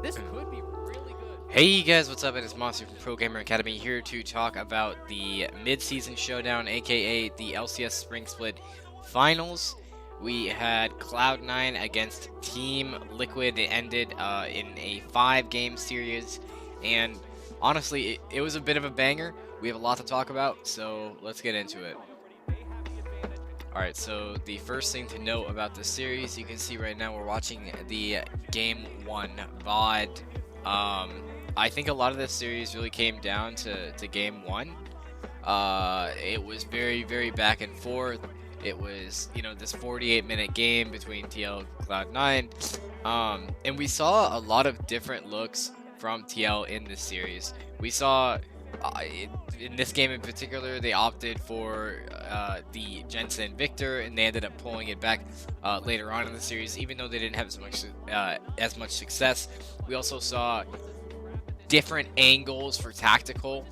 This could be really good. Hey guys, what's up? It is Monster from Pro Gamer Academy here to talk about the mid-season showdown, aka the LCS Spring Split Finals. We had Cloud9 against Team Liquid. It ended in a 5-game series, and honestly, it was a bit of a banger. We have a lot to talk about, so let's get into it. Alright, so the first thing to note about this series, you can see right now we're watching the Game 1 VOD. I think a lot of this series really came down to Game 1. It was very, very back and forth. It was, this 48-minute game between TL and Cloud9. And we saw a lot of different looks from TL in this series. We saw in this game in particular, they opted for the Jensen Victor, and they ended up pulling it back later on in the series, even though they didn't have as much success. We also saw different angles for tactical,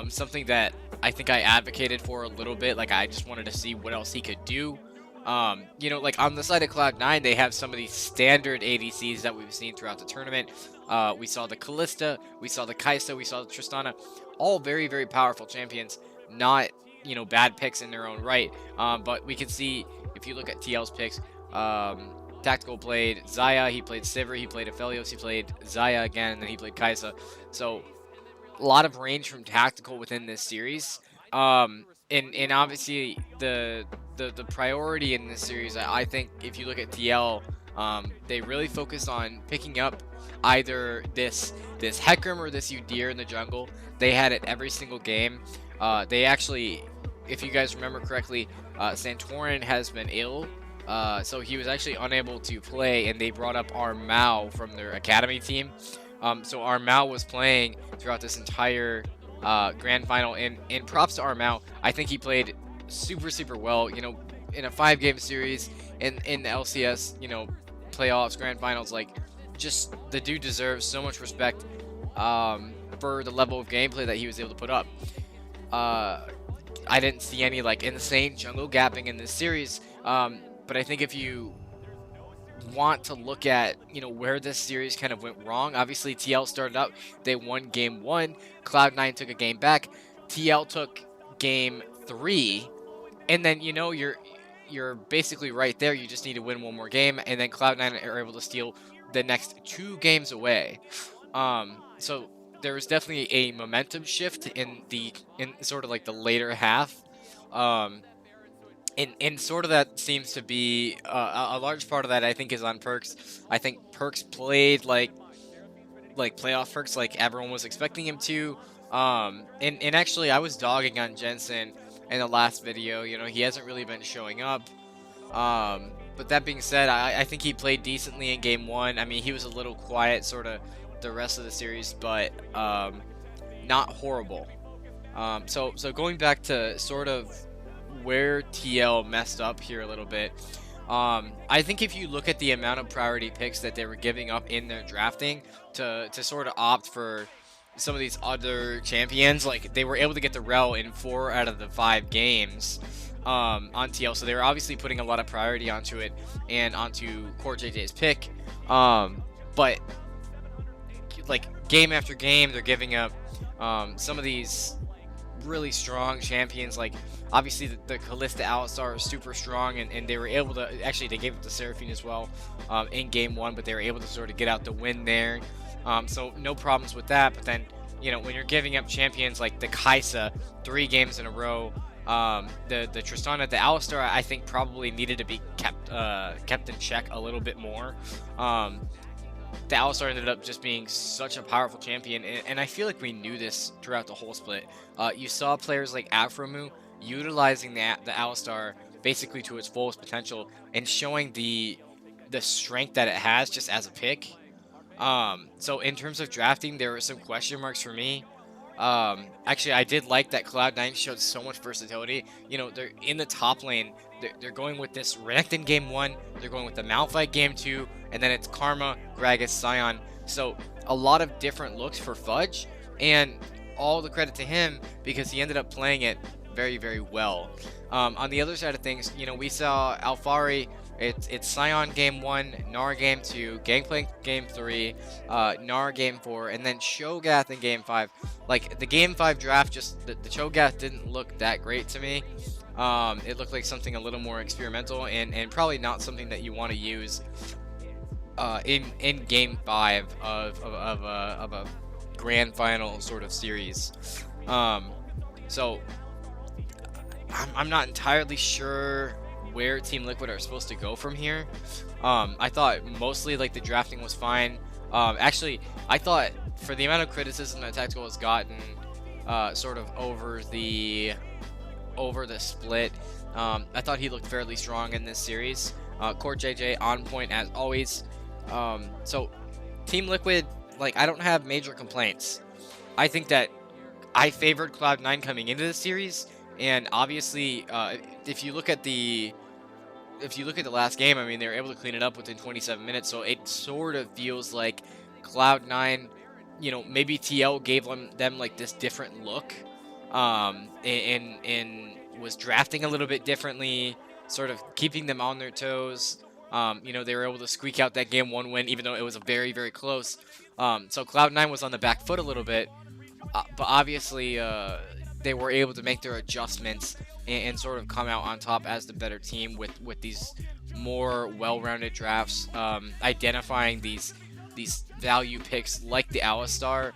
something that I think I advocated for a little bit. Like, I just wanted to see what else he could do. Like on the side of Cloud9, they have some of these standard ADCs that we've seen throughout the tournament. We saw the Kalista, we saw the Kai'Sa, we saw the Tristana, all very, very powerful champions. Not, bad picks in their own right. But we can see, if you look at TL's picks, Tactical played Xayah, he played Sivir, he played Aphelios, he played Xayah again, and then he played Kai'Sa. So, a lot of range from Tactical within this series. And obviously the priority in this series, I think if you look at TL, they really focus on picking up either this Hecarim or this Udyr in the jungle. They had it every single game. They actually, if you guys remember correctly, Santorin has been ill. So he was actually unable to play, and they brought up Armao from their academy team. So Armao was playing throughout this entire grand final, and props to Armao. I think he played super well. In a 5-game series in the LCS, playoffs, grand finals, like, just the dude deserves so much respect for the level of gameplay that he was able to put up. I didn't see any like insane jungle gapping in this series, but I think if you want to look at where this series kind of went wrong, obviously TL started out, they won game 1, Cloud9 took a game back, TL took game 3, and then you're basically right there. You just need to win one more game, and then Cloud9 are able to steal the next 2 games away. So there was definitely a momentum shift in sort of like the later half. And sort of that seems to be a large part of that, I think, is on Perkz. I think Perkz played like playoff Perkz like everyone was expecting him to. And actually, I was dogging on Jensen in the last video. He hasn't really been showing up. But that being said, I think he played decently in game 1. I mean, he was a little quiet sort of the rest of the series, but not horrible. So going back to sort of where TL messed up here a little bit, I think if you look at the amount of priority picks that they were giving up in their drafting to sort of opt for some of these other champions, like they were able to get the Rel in 4 out of the 5 games on TL, so they were obviously putting a lot of priority onto it and onto CoreJJ's pick. But like game after game, they're giving up some of these really strong champions. Like obviously the Kalista Alistar is super strong, and they were able to actually, they gave it to Seraphine as well in game 1, but they were able to sort of get out the win there. So no problems with that. But then when you're giving up champions like the Kai'Sa 3 games in a row, the Tristana, the Alistar, I think probably needed to be kept in check a little bit more. The Alistar ended up just being such a powerful champion, and I feel like we knew this throughout the whole split. You saw players like Aphromoo utilizing the Alistar basically to its fullest potential and showing the strength that it has just as a pick. So in terms of drafting, there were some question marks for me. Actually, I did like that Cloud9 showed so much versatility. They're in the top lane. They're going with this Renekton game 1. They're going with the Malphite game 2. And then it's Karma, Gragas, Sion. So a lot of different looks for Fudge. And all the credit to him because he ended up playing it very, very well. On the other side of things, we saw Alphari It's Scion game 1, Gnar game 2, Gangplank game 3, Gnar game 4, and then Cho'Gath in game 5. Like, the game 5 draft, just the Cho'Gath didn't look that great to me. It looked like something a little more experimental, and probably not something that you want to use in game 5 of a grand final sort of series. So I'm not entirely sure where Team Liquid are supposed to go from here. I thought mostly like the drafting was fine. Actually, I thought for the amount of criticism that Tactical has gotten, sort of over the split, I thought he looked fairly strong in this series. Core JJ on point as always. So Team Liquid, like, I don't have major complaints. I think that I favored Cloud9 coming into the series, and obviously, if you look at the last game, I mean, they were able to clean it up within 27 minutes, so it sort of feels like Cloud9, maybe TL gave them like this different look, and was drafting a little bit differently, sort of keeping them on their toes. They were able to squeak out that game 1 win, even though it was a very, very close. So Cloud9 was on the back foot a little bit, but obviously they were able to make their adjustments and sort of come out on top as the better team with these more well-rounded drafts, identifying these value picks like the Alistar,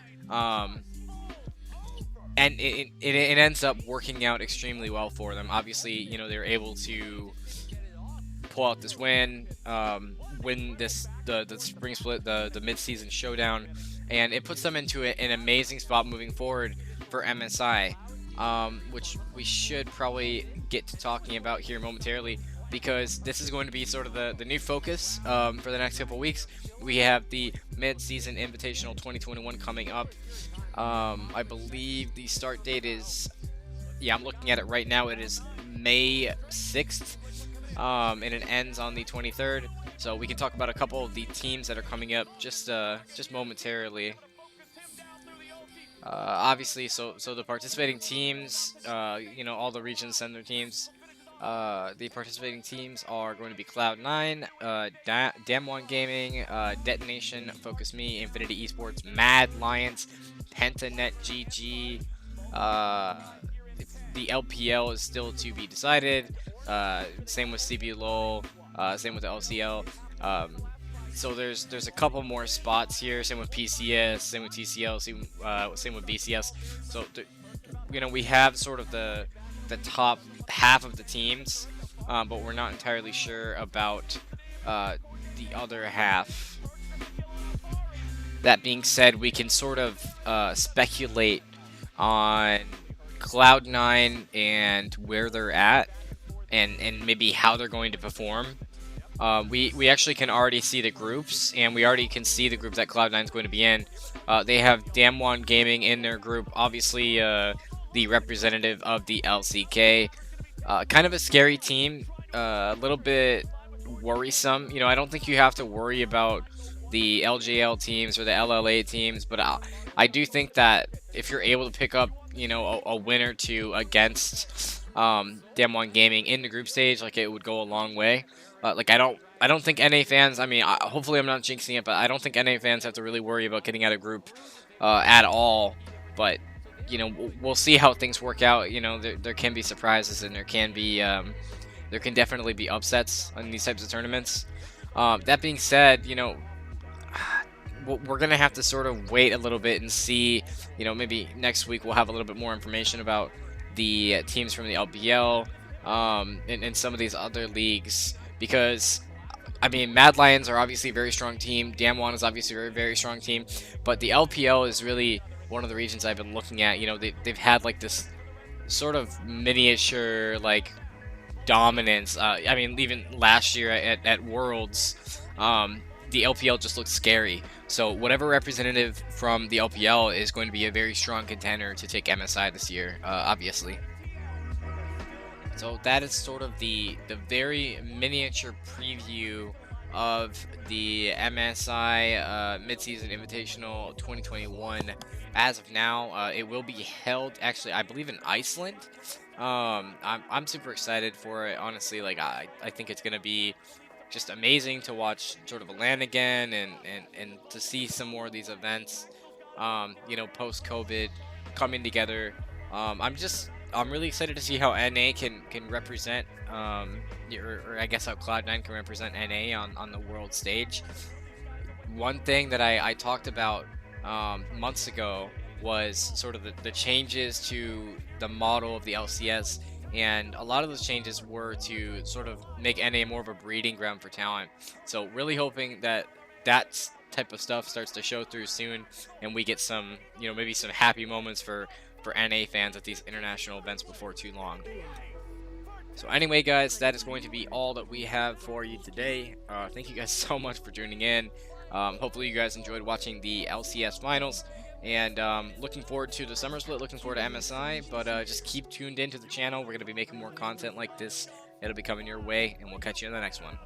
and it ends up working out extremely well for them. Obviously, they were able to pull out this win, win the spring split, the mid-season showdown, and it puts them into an amazing spot moving forward for MSI, which we should probably get to talking about here momentarily, because this is going to be sort of the new focus for the next couple weeks. We have the mid-season Invitational 2021 coming up. I believe the start date is, I'm looking at it right now, it is May 6th, and it ends on the 23rd. So we can talk about a couple of the teams that are coming up just momentarily. Obviously, so the participating teams, all the regions send their teams. The participating teams are going to be Cloud9, Damwon Gaming, Detonation, Focus Me, Infinity Esports, Mad Lions, Pentanet GG. The LPL is still to be decided. Same with CBLOL, same with the LCL. So there's a couple more spots here. Same with PCS, same with TCL, same with BCS. So we have sort of the top half of the teams, but we're not entirely sure about the other half. That being said, we can sort of speculate on Cloud9 and where they're at, and maybe how they're going to perform. We actually can already see the groups, and we already can see the group that Cloud9 is going to be in. They have Damwon Gaming in their group, obviously the representative of the LCK. Kind of a scary team, a little bit worrisome. I don't think you have to worry about the LJL teams or the LLA teams, but I do think that if you're able to pick up, a win or two against Damwon Gaming in the group stage, like, it would go a long way. Like, I don't think NA fans, I mean, hopefully I'm not jinxing it, but I don't think NA fans have to really worry about getting out of group at all. But we'll see how things work out. There can be surprises, and there can definitely be upsets in these types of tournaments. That being said, we're gonna have to sort of wait a little bit and see. Maybe next week we'll have a little bit more information about the teams from the LPL, and some of these other leagues, because I mean, Mad Lions are obviously a very strong team. Damwon is obviously a very, very strong team, but the LPL is really one of the regions I've been looking at. They've had like this sort of miniature like dominance. I mean, even last year at Worlds, the LPL just looked scary. So whatever representative from the LPL is going to be a very strong contender to take MSI this year, obviously. So that is sort of the very miniature preview of the MSI Midseason Invitational 2021. As of now, it will be held, actually, I believe, in Iceland. I'm super excited for it, honestly. Like, I think it's going to be just amazing to watch sort of land again, and to see some more of these events, post COVID coming together. I'm really excited to see how NA can represent, or I guess how Cloud9 can represent NA on the world stage. One thing that I talked about months ago was sort of the changes to the model of the LCS, and a lot of those changes were to sort of make NA more of a breeding ground for talent. So really hoping that type of stuff starts to show through soon, and we get some, maybe some happy moments for NA fans at these international events before too long. So anyway, guys, that is going to be all that we have for you today. Thank you guys so much for tuning in. Hopefully you guys enjoyed watching the LCS finals, and looking forward to the summer split, looking forward to MSI, but just keep tuned into the channel. We're going to be making more content like this. It'll be coming your way, and we'll catch you in the next one.